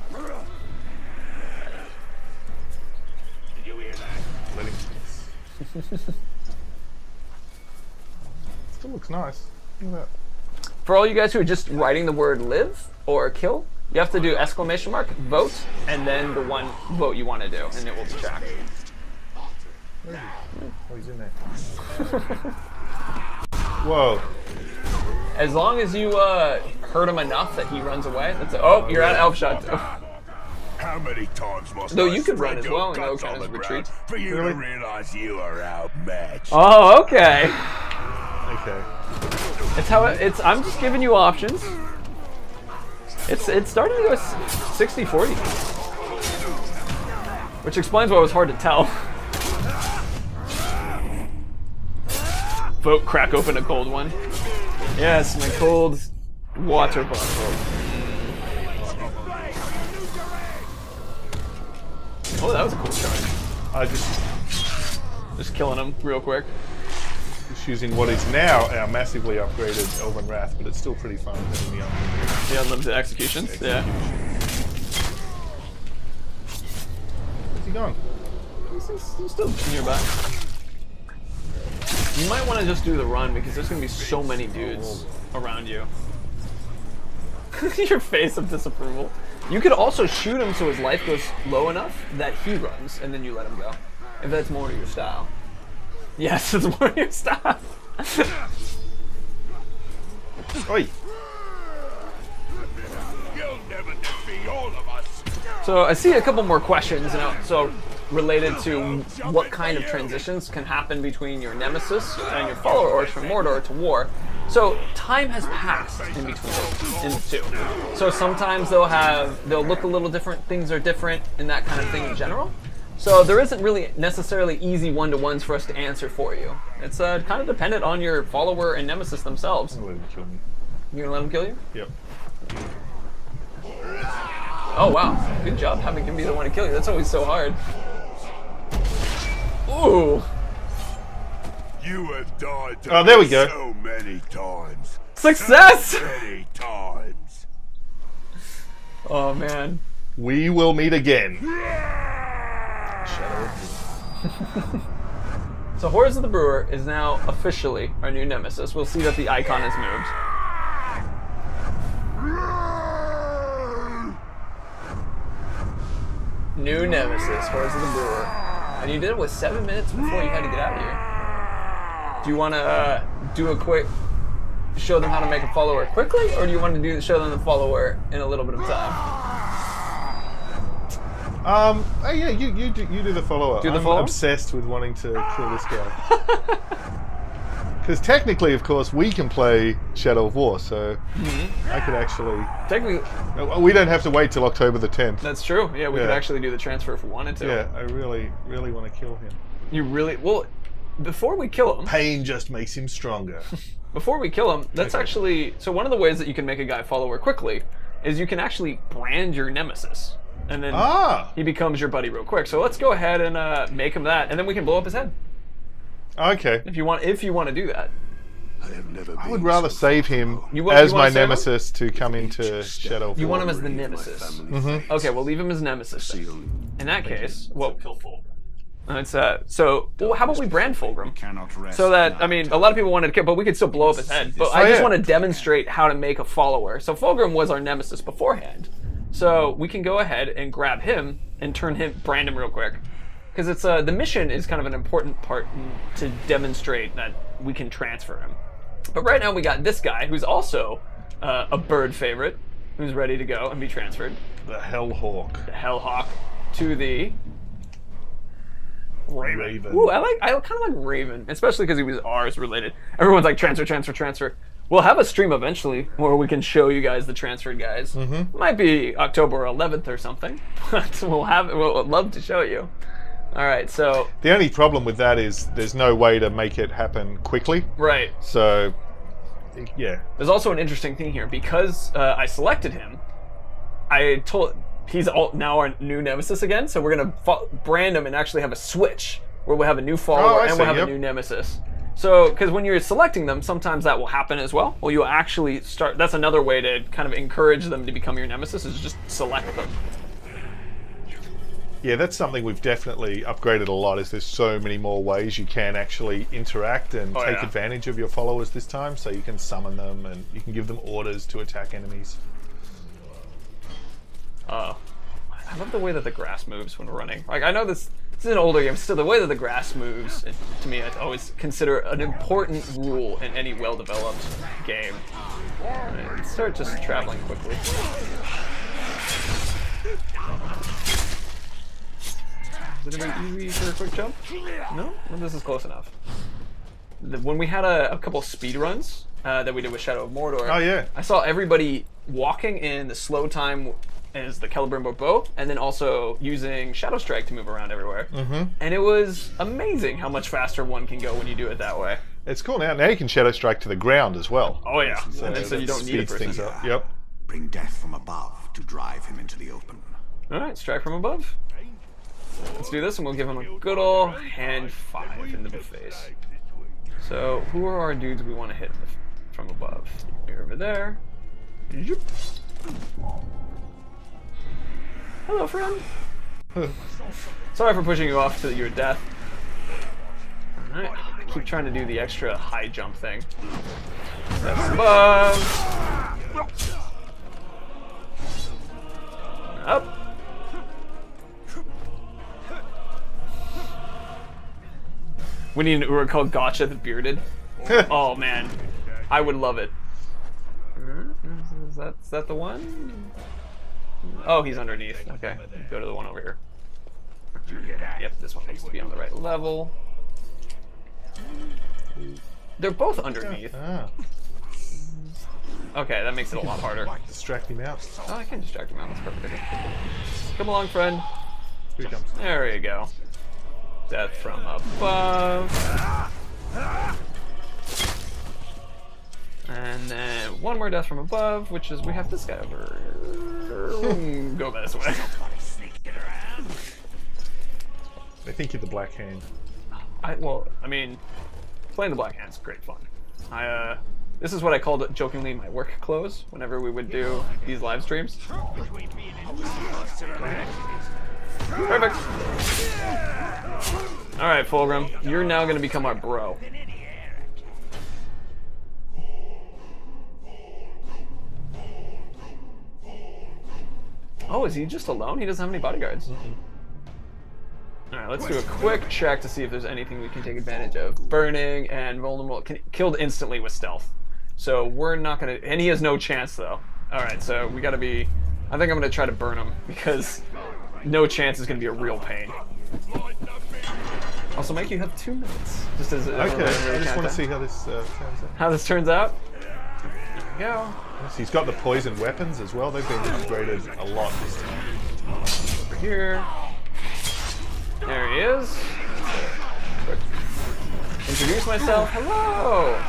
E: Did you hear that?
B: Let him. Still looks nice. Look at that.
A: For all you guys who are just writing the word live or kill, you have to do exclamation mark, vote, and then the one vote you want to do, and it will be tracked.
B: Oh, he's in there. Whoa.
A: As long as you hurt him enough that he runs away, that's it. Oh, you're at elf shot.
E: How many times must
A: Though
E: I
A: you could run
E: spread
A: as
E: your
A: well and they'll
E: guts
A: kind
E: on
A: of
E: the
A: retreat.
E: ground for you
B: Really?
E: to realize you are outmatched?
A: Oh, okay.
B: Okay.
A: It's how it's. I'm just giving you options. It's starting to go 60-40, which explains why it was hard to tell. Vote, crack open a cold one. Yes, my cold water bottle. Oh, that was a cool charge.
B: I just
A: Killing him real quick.
B: using what is now our massively upgraded Elven Wrath, but it's still pretty fun having the unlimited.
A: The unlimited executions. Yeah.
B: Where's he gone?
A: He's still nearby. You might want to just do the run because there's going to be so many dudes around you. Your face of disapproval. You could also shoot him so his life goes low enough that he runs and then you let him go. If that's more to your style. Yes, it's more to your style.
B: Oi!
E: You'll never defeat all of us.
A: So I see a couple more questions, so related to what kind of transitions can happen between your nemesis and your follower orcs from Mordor to war. So time has passed in between in the two. So sometimes they'll look a little different, things are different, and that kind of thing in general. So there isn't really necessarily easy one-to-ones for us to answer for you. It's kind of dependent on your follower and nemesis themselves.
B: Let him kill me.
A: You gonna let him kill you?
B: Yep.
A: Oh wow, good job having him be the one to kill you. That's always so hard. Ooh.
E: You have died to
B: Oh, there we
E: me
B: go.
E: so many times.
A: Success!
E: So many times.
A: Oh man.
B: We will meet again.
A: So Horrors of the Brewer is now officially our new nemesis. We'll see that the icon has moved. New nemesis, Horrors of the Brewer. And you did it with 7 minutes before you had to get out of here. Do you want to do a quick show them how to make a follower quickly, or do you want to show them the follower in a little bit of time?
B: Yeah, you do the follower.
A: Do the
B: I'm
A: follower?
B: obsessed with wanting to kill this guy. Because technically, of course, we can play Shadow of War, so I could actually...
A: Technically,
B: We don't have to wait till October the 10th.
A: that's true. Yeah, we could
B: Yeah.
A: actually do the transfer if we wanted to.
B: Yeah, I really, really want to kill him.
A: You really well. Before we kill him,
B: Pain just makes him stronger.
A: that's actually so. One of the ways that you can make a guy follower quickly is you can actually brand your nemesis, and then he becomes your buddy real quick. So let's go ahead and make him that, and then we can blow up his head
B: Okay.
A: if you want. If you want to do that,
E: I have never
B: I would rather save him
A: You
B: as
A: wanna
B: my
A: save him?
B: nemesis to come into Shadow of
A: you
B: War.
A: want him as the nemesis.
B: Mm-hmm.
A: Okay, we'll leave him as nemesis. Then. In that case, well, it's so. Well, how about we brand Fulgrim?
D: Cannot rest
A: So that,
D: now.
A: I mean, a lot of people wanted to kill, but we could still blow up his head. But I just
B: yeah.
A: want to demonstrate how to make a follower. So Fulgrim was our nemesis beforehand. So we can go ahead and grab him and brand him real quick. Because it's the mission is kind of an important part to demonstrate that we can transfer him. But right now we got this guy who's also a bird favorite, who's ready to go and be transferred.
B: The Hellhawk.
A: The Hellhawk to the
B: Raven.
A: Ooh, I kind of like Raven, especially because he was ours related. Everyone's like transfer. We'll have a stream eventually where we can show you guys the transferred guys. Mm-hmm. Might be October 11th or something, but we'll love to show you. All right, so
B: The only problem with that is there's no way to make it happen quickly.
A: right.
B: So, yeah.
A: There's also an interesting thing here because I selected him. He's now our new nemesis again, so we're gonna brand him and actually have a switch where we'll have a new follower and we'll have a new nemesis. So, because when you're selecting them, sometimes that will happen as well. Well, you actually start. That's another way to kind of encourage them to become your nemesis is just select them.
B: Yeah, that's something we've definitely upgraded a lot. Is there's so many more ways you can actually interact and take
A: yeah.
B: advantage of your followers this time. So you can summon them and you can give them orders to attack enemies.
A: I love the way that the grass moves when we're running. Like, I know this is an older game, still the way that the grass moves, to me, I always consider an important rule in any well-developed game. Alright, start just traveling quickly. Is it easy for a quick jump? No? Well, this is close enough. When we had a couple speed runs that we did with Shadow of Mordor,
B: Oh yeah.
A: I saw everybody walking in the slow time as the Celebrimbor bow, and then also using Shadow Strike to move around everywhere. Mm-hmm. And it was amazing how much faster one can go when you do it that way.
B: It's cool now. Now you can Shadow Strike to the ground as well.
A: Oh yeah,
B: So,
A: and then so you
B: that
A: don't need a
B: speeds
A: person.
B: things up. Yep.
D: Bring death from above to drive him into the open.
A: All right, strike from above. Let's do this, and we'll give him a good ol' hand 5 in the face. So who are our dudes we want to hit from above? You're over there. Yep. Hello, friend. Sorry for pushing you off to your death. Alright, I keep trying to do the extra high jump thing. That's above. Up. We need we're called Gotcha the Bearded. Oh man, I would love it. Is that the one? Oh, he's underneath. Okay, go to the one over here. Yep, this one needs to be on the right level. They're both underneath.
B: Ah,
A: Okay, that makes it a lot harder.
B: distract him out.
A: Oh, I can distract him out. That's perfect. Come along, friend.
B: Here he comes.
A: There you go. Death from above. And then one more death from above, which is we have this guy over here. Go this way.
B: I think you're the Black Hand.
A: I mean, playing the Black Hand's great fun. This is what I called jokingly my work clothes whenever we would do these live streams. Perfect. All right, Fulgrim, you're now going to become our bro. Oh, is he just alone? He doesn't have any bodyguards. Alright, let's do a quick check to see if there's anything we can take advantage of. Burning and vulnerable, killed instantly with stealth. So we're not gonna, and he has no chance though. Alright, so we gotta be, I think I'm gonna try to burn him because no chance is gonna be a real pain. Also, Mike, you have 2 minutes. Just as
B: Okay, I just want to see how this turns out.
A: how this turns out. There we go.
B: Yes, he's got the poison weapons as well. They've been upgraded a lot this time.
A: Over here. There he is. Introduce myself. Hello.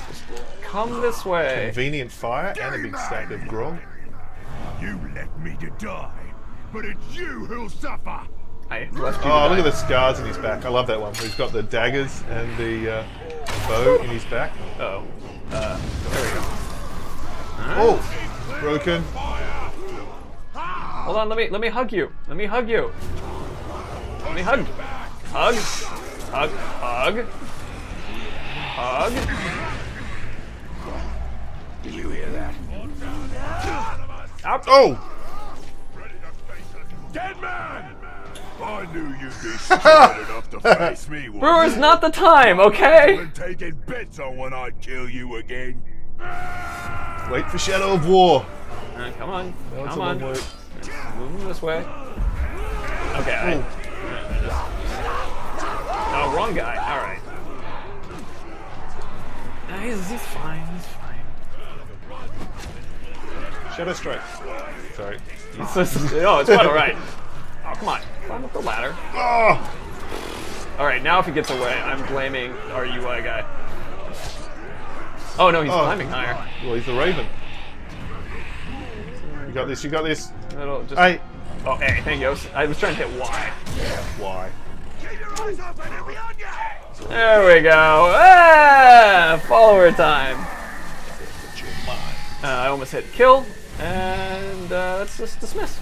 A: Just come this way.
B: Convenient fire and a big stack of grog.
E: You left me to die, but it's you who'll suffer.
A: I left you.
B: Oh,
A: to
B: look at
A: die.
B: the scars in his back. I love that one. He's got the daggers and the bow in his back.
A: Oh. There we go.
B: Oh, broken.
A: Hold on. Let me hug you. Let me hug you. Let me hug. Hug. Hug. Hug. Hug.
D: Did you hear that?
A: Up.
B: Oh,
E: Dead man! I knew you'd be stupid enough to face me once.
A: Brewer's not the time, okay?
E: And taking bets on when I'd kill you again.
B: wait for Shadow of War.
A: Come on.
B: That was
A: Come
B: a
A: on.
B: long wait.
A: Moving this way. Okay.
B: Oh,
A: Oh, wrong guy. All right. He's fine. He's fine.
B: Shadow Strike. Sorry.
A: Oh, it's quite all right. Oh, come on. Climb up the ladder.
B: Oh,
A: All right, now if he gets away, I'm blaming our UI guy. Oh, no, he's climbing higher.
B: well, he's the Raven. You got this. You got this.
A: It'll just...
B: Hey.
A: Oh, hey, thank you. I was trying to hit Y.
B: Why?
E: Keep your eyes open, it'll be on you!
A: There we go. Ah, follower time. I almost hit kill, and let's just dismiss.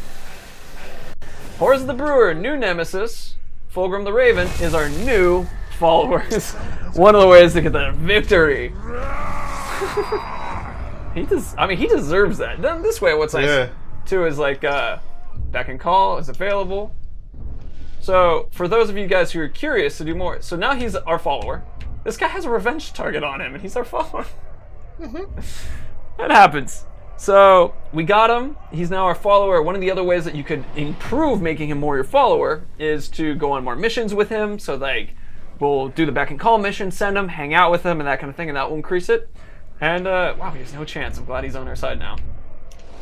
A: Horus the Brewer, new nemesis. Fulgrim the Raven is our new followers. One of the ways to get the victory. He deserves that. Then this way, what's nice too is like back and call is available. So for those of you guys who are curious to do more, so now he's our follower. This guy has a revenge target on him, and he's our follower. That happens. So we got him. He's now our follower. One of the other ways that you could improve making him more your follower is to go on more missions with him. So like we'll do the back and call mission, send him, hang out with him, and that kind of thing, and that will increase it. And wow, he has no chance. I'm glad he's on our side now.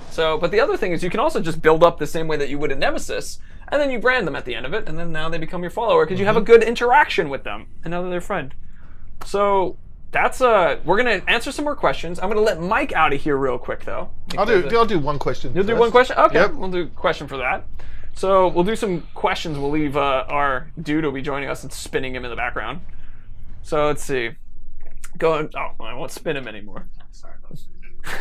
A: So, but the other thing is you can also just build up the same way that you would in Nemesis, and then you brand them at the end of it, and then now they become your follower because you have a good interaction with them, and now they're their friend. So that's we're gonna answer some more questions. I'm gonna let Mike out of here real quick though.
B: I'll do one question.
A: You'll do one question? Okay,
B: Yep.
A: We'll do a question for that. So we'll do some questions. We'll leave our dude will be joining us and spinning him in the background. So let's see. Oh, I won't spin him anymore.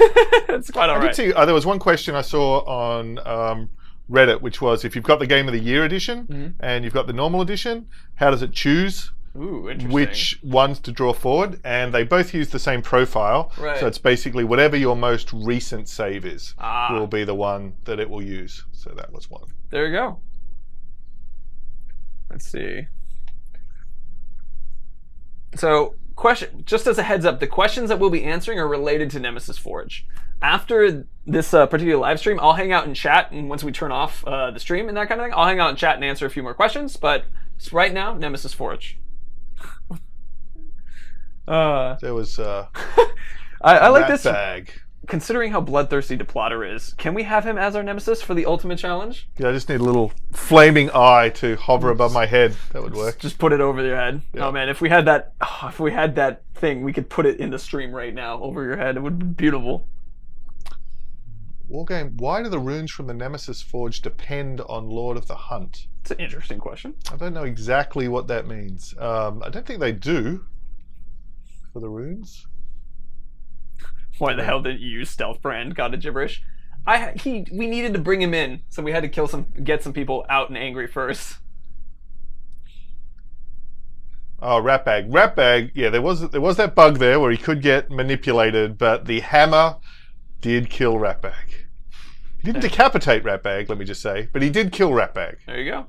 A: It's quite all
B: I
A: right.
B: did see, there was one question I saw on Reddit, which was if you've got the Game of the Year edition and you've got the normal edition, how does it choose
A: Ooh, interesting.
B: which ones to draw forward? And they both use the same profile.
A: Right.
B: So it's basically whatever your most recent save is will be the one that it will use. So that was one.
A: There you go. Let's see. So, question, just as a heads up, the questions that we'll be answering are related to Nemesis Forge. After this particular live stream, I'll hang out and chat, and once we turn off the stream and that kind of thing, I'll hang out and chat and answer a few more questions, but right now, Nemesis Forge.
B: There was
A: I like this.
B: bag.
A: Considering how bloodthirsty Deplotter is, can we have him as our nemesis for the ultimate challenge?
B: Yeah, I just need a little flaming eye to hover above my head. That would work.
A: Just put it over your head.
B: Yeah.
A: Oh man, if we had that thing, we could put it in the stream right now over your head. It would be beautiful.
B: Wargame, why do the runes from the Nemesis Forge depend on Lord of the Hunt?
A: It's an interesting question.
B: I don't know exactly what that means. I don't think they do for the runes.
A: Why the hell did you use Stealth Brand? God of gibberish. We needed to bring him in, so we had to get some people out and angry first.
B: Oh, Ratbag. Ratbag, yeah, there was that bug there where he could get manipulated, but the hammer did kill Ratbag. He didn't decapitate Ratbag, let me just say, but he did kill Ratbag.
A: There you go.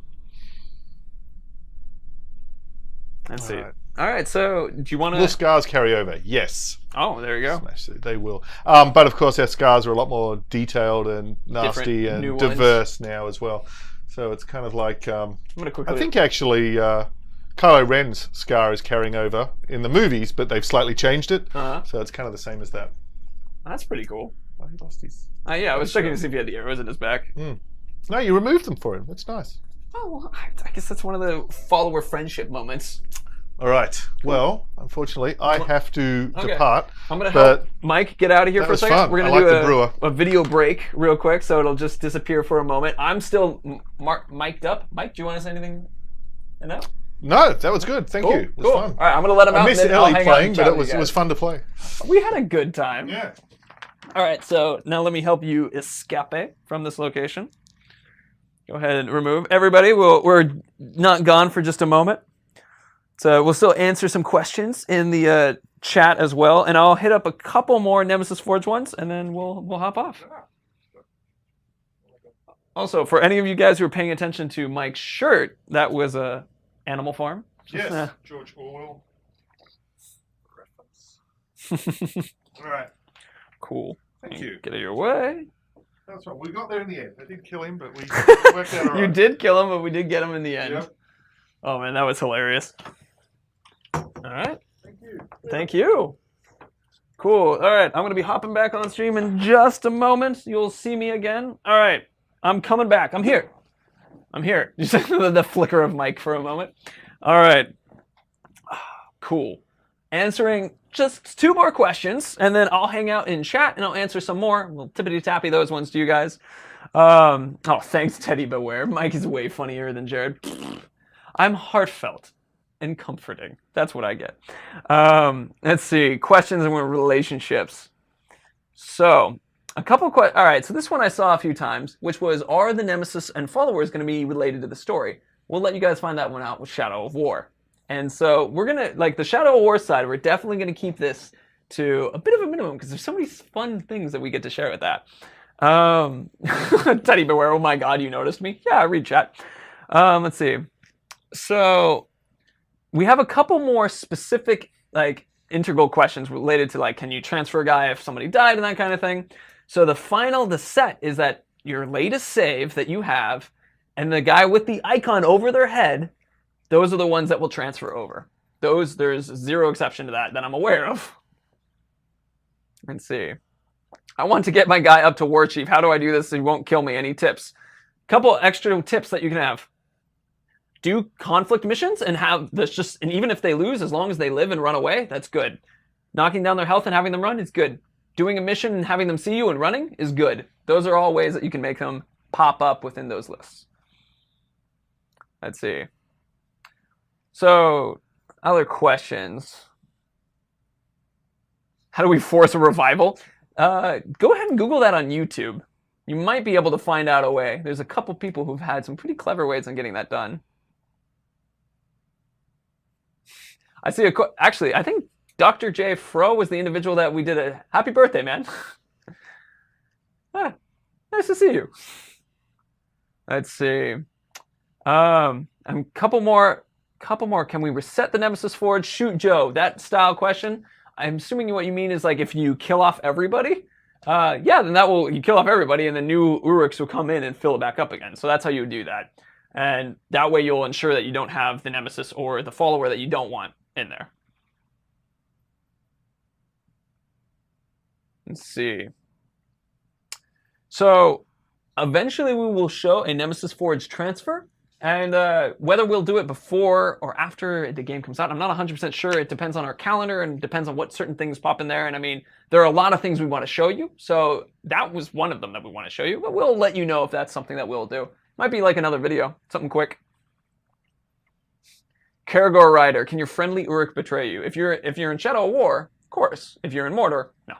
A: Let's see.
B: Alright.
A: All right, so do you want
B: Will
A: to?
B: scars carry over? Yes.
A: Oh, there you go.
B: Smash it, they will. But of course, our scars are a lot more detailed and nasty
A: Different, new
B: and
A: ones.
B: diverse now as well. So it's kind of like
A: I'm gonna quickly.
B: I think actually Kylo Ren's scar is carrying over in the movies, but they've slightly changed it. So it's kind of the same as that.
A: That's pretty cool.
B: Oh, he lost his.
A: Yeah, I was checking to see if he had the arrows in his back.
B: No, you removed them for him. That's nice.
A: Oh, well, I guess that's one of the follower friendship moments.
B: All right. Well, unfortunately, I have to depart.
A: I'm gonna
B: but
A: help Mike get out of here
B: that
A: for a
B: was
A: second.
B: fun.
A: We're
B: I
A: gonna
B: like the
A: do
B: brewer.
A: a video break real quick, so it'll just disappear for a moment. I'm still mic'd up. Mike, do you want to say anything? No.
B: No, that was good. Thank you. It was fun.
A: All right, I'm gonna let him out.
B: I missed
A: and then I'll
B: Ellie
A: hang out
B: playing,
A: and
B: but
A: chat
B: it
A: with you
B: was
A: guys.
B: fun to play.
A: We had a good time.
B: Yeah.
A: All right, so now let me help you escape from this location. Go ahead and remove everybody. We're not gone for just a moment. So we'll still answer some questions in the chat as well, and I'll hit up a couple more Nemesis Forge ones, and then we'll hop off. Also, for any of you guys who are paying attention to Mike's shirt, that was a Animal Farm.
B: Yes, George Orwell reference. All right.
A: Cool.
B: Thank you.
A: Get out of your way.
B: That's right. We got there in the end. I didn't kill him, but we worked out all right.
A: You did kill him, but we did get him in the end.
B: Yep.
A: Oh man, that was hilarious. All right.
B: Thank you.
A: Thank you. Cool. All right. I'm going to be hopping back on stream in just a moment. You'll see me again. All right. I'm coming back. I'm here. I'm here. Just the flicker of Mike for a moment. All right. Cool. Answering just 2 more questions, and then I'll hang out in chat and I'll answer some more. We'll tippity-tappy those ones to you guys. Oh, thanks, Teddy Beware. Mike is way funnier than Jared. I'm heartfelt and comforting. That's what I get. Let's see. Questions and relationships. So, A couple all right, so this one I saw a few times, which was, are the Nemesis and followers going to be related to the story? We'll let you guys find that one out with Shadow of War. And so we're going to, like the Shadow of War side, we're definitely going to keep this to a bit of a minimum because there's so many fun things that we get to share with that. Teddy Beware, oh my god, you noticed me? Yeah, I read chat. Let's see. So we have a couple more specific, like, integral questions related to, like, can you transfer a guy if somebody died and that kind of thing. So the set is that your latest save that you have and the guy with the icon over their head, those are the ones that will transfer over. Those, there's zero exception to that I'm aware of. Let's see. I want to get my guy up to War Chief. How do I do this so he won't kill me? Any tips? Couple extra tips that you can have. Do conflict missions and have this just, and even if they lose, as long as they live and run away, that's good. Knocking down their health and having them run is good. Doing a mission and having them see you and running is good. Those are all ways that you can make them pop up within those lists. Let's see. So, other questions. How do we force a revival? Go ahead and Google that on YouTube. You might be able to find out a way. There's a couple people who've had some pretty clever ways on getting that done. I see actually, I think Dr. J. Fro was the individual that we did a happy birthday, man. Ah, nice to see you. Let's see. And a couple more. Can we reset the Nemesis Forge? Shoot Joe. That style question. I'm assuming what you mean is like if you kill off everybody. Yeah, then you kill off everybody and the new Uruks will come in and fill it back up again. So that's how you would do that. And that way you'll ensure that you don't have the Nemesis or the follower that you don't want in there. Let's see. So eventually we will show a Nemesis Forge transfer. And whether we'll do it before or after the game comes out, I'm not 100% sure. It depends on our calendar and depends on what certain things pop in there. And I mean, there are a lot of things we want to show you. So that was one of them that we want to show you. But we'll let you know if that's something that we'll do. Might be like another video, something quick. Karagor Rider, can your friendly Uruk betray you? If you're in Shadow of War, of course. If you're in Mordor, no.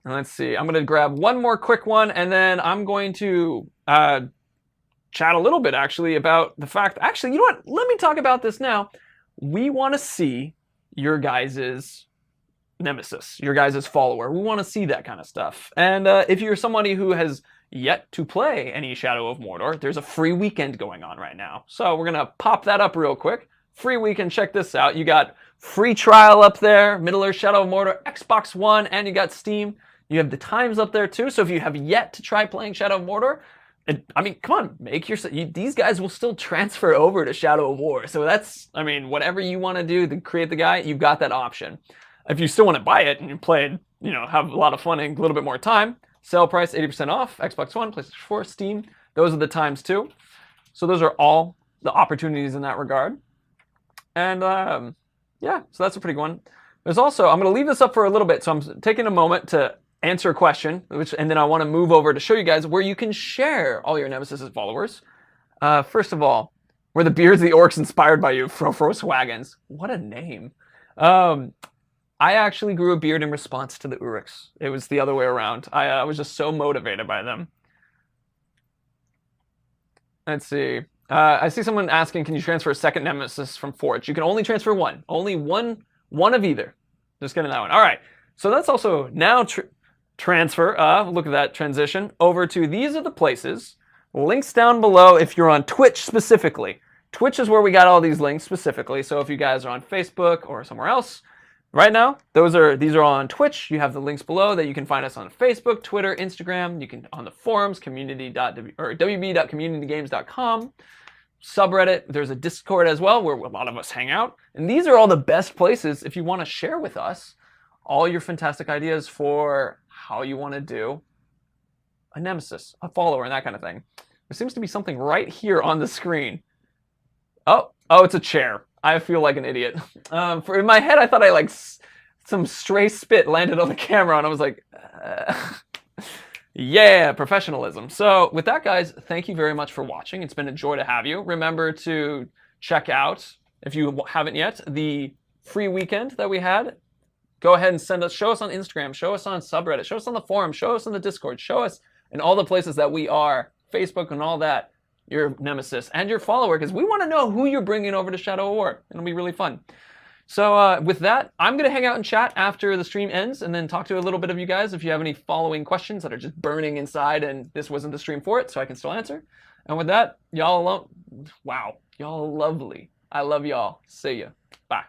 A: And let's see, I'm going to grab one more quick one, and then I'm going to chat a little bit, actually, about the fact... Actually, you know what? Let me talk about this now. We want to see your guys' Nemesis, your guys' follower. We want to see that kind of stuff. And if you're somebody who has yet to play any Shadow of Mordor, there's a free weekend going on right now. So we're going to pop that up real quick. Free weekend, check this out. You got free trial up there, Middle-earth, Shadow of Mordor, Xbox One, and you got Steam. You have the times up there too, so if you have yet to try playing Shadow of Mordor, I mean, come on, these guys will still transfer over to Shadow of War. So that's, I mean, whatever you want to do to create the guy, you've got that option. If you still want to buy it and you play it, you know, have a lot of fun and a little bit more time, sale price 80% off, Xbox One, PlayStation 4, Steam, those are the times too. So those are all the opportunities in that regard. And yeah, so that's a pretty good one. There's also, I'm going to leave this up for a little bit, so I'm taking a moment to answer a question, and then I want to move over to show you guys where you can share all your Nemesis followers. First of all, were the beards of the orcs inspired by you? Froswagons. What a name. I actually grew a beard in response to the Uruks. It was the other way around. I was just so motivated by them. Let's see. I see someone asking, can you transfer a second Nemesis from Forge? You can only transfer one. Only one of either. Just getting that one. All right. So that's also now transfer, look at that transition, over to these are the places. Links down below if you're on Twitch specifically. Twitch is where we got all these links specifically. So if you guys are on Facebook or somewhere else, right now, these are all on Twitch. You have the links below that you can find us on Facebook, Twitter, Instagram. You can on the forums, wb.communitygames.com. Subreddit. There's a Discord as well where a lot of us hang out. And these are all the best places if you want to share with us all your fantastic ideas for how you want to do a Nemesis, a follower, and that kind of thing. There seems to be something right here on the screen. Oh, it's a chair. I feel like an idiot. In my head, I thought some stray spit landed on the camera, and I was like, yeah, professionalism. So with that, guys, thank you very much for watching. It's been a joy to have you. Remember to check out, if you haven't yet, the free weekend that we had go ahead and show us on Instagram, show us on subreddit, show us on the forum, show us on the Discord, show us in all the places that we are, Facebook and all that, your Nemesis and your follower, because we want to know who you're bringing over to Shadow of War. It'll be really fun. So with that, I'm going to hang out and chat after the stream ends and then talk to a little bit of you guys if you have any following questions that are just burning inside and this wasn't the stream for it, so I can still answer. And with that, y'all lovely. I love y'all. See ya. Bye.